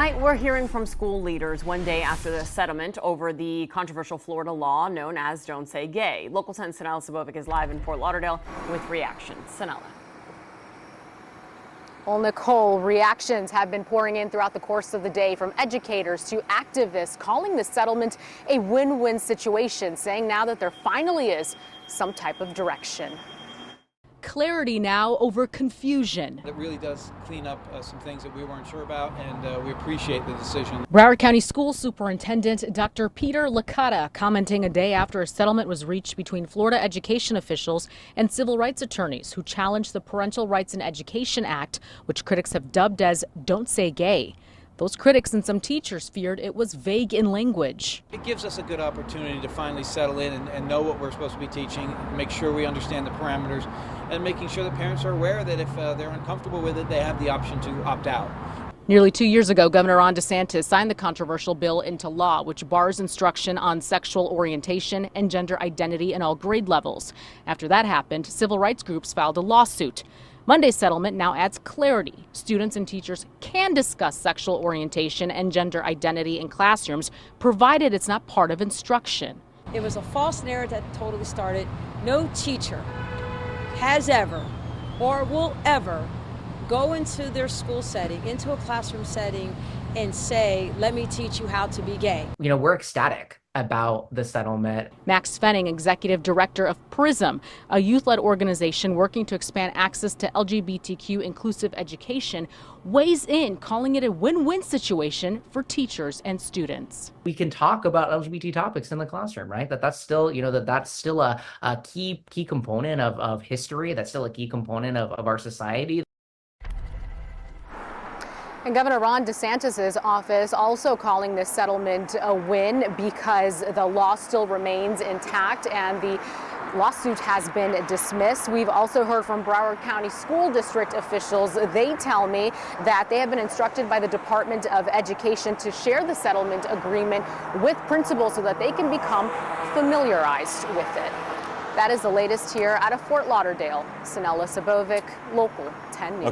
Tonight, we're hearing from school leaders one day after the settlement over the controversial Florida law known as Don't Say Gay. Local 10 Sanella Sabovic is live in Fort Lauderdale with reactions. Sanella. Well, Nicole, reactions have been pouring in throughout the course of the day from educators to activists calling the settlement a win-win situation, saying now that there finally is some type of direction. Clarity now over confusion. It really does clean up some things that we weren't sure about, and we appreciate the decision. Broward County School Superintendent Dr. Peter Licata commenting a day after a settlement was reached between Florida education officials and civil rights attorneys who challenged the Parental Rights in Education Act, which critics have dubbed as Don't Say Gay. Those critics and some teachers feared it was vague in language. It gives us a good opportunity to finally settle in and know what we're supposed to be teaching, make sure we understand the parameters, and making sure the parents are aware that if they're uncomfortable with it, they have the option to opt out. Nearly 2 years ago, Governor Ron DeSantis signed the controversial bill into law, which bars instruction on sexual orientation and gender identity in all grade levels. After that happened, civil rights groups filed a lawsuit. Monday's settlement now adds clarity. Students and teachers can discuss sexual orientation and gender identity in classrooms, provided it's not part of instruction. It was a false narrative that totally started. No teacher has ever or will ever go into their school setting, into a classroom setting, and say, let me teach you how to be gay. You know, we're ecstatic about the settlement. Max Fenning, executive director of PRISM, a youth-led organization working to expand access to LGBTQ inclusive education, weighs in, calling it a win-win situation for teachers and students. We can talk about LGBT topics in the classroom, right? That's still, that's still a key component of history. That's still a key component of our society. And Governor Ron DeSantis' office also calling this settlement a win because the law still remains intact and the lawsuit has been dismissed. We've also heard from Broward County School District officials. They tell me that they have been instructed by the Department of Education to share the settlement agreement with principals so that they can become familiarized with it. That is the latest here out of Fort Lauderdale. Sanella Sabovic, Local 10 News.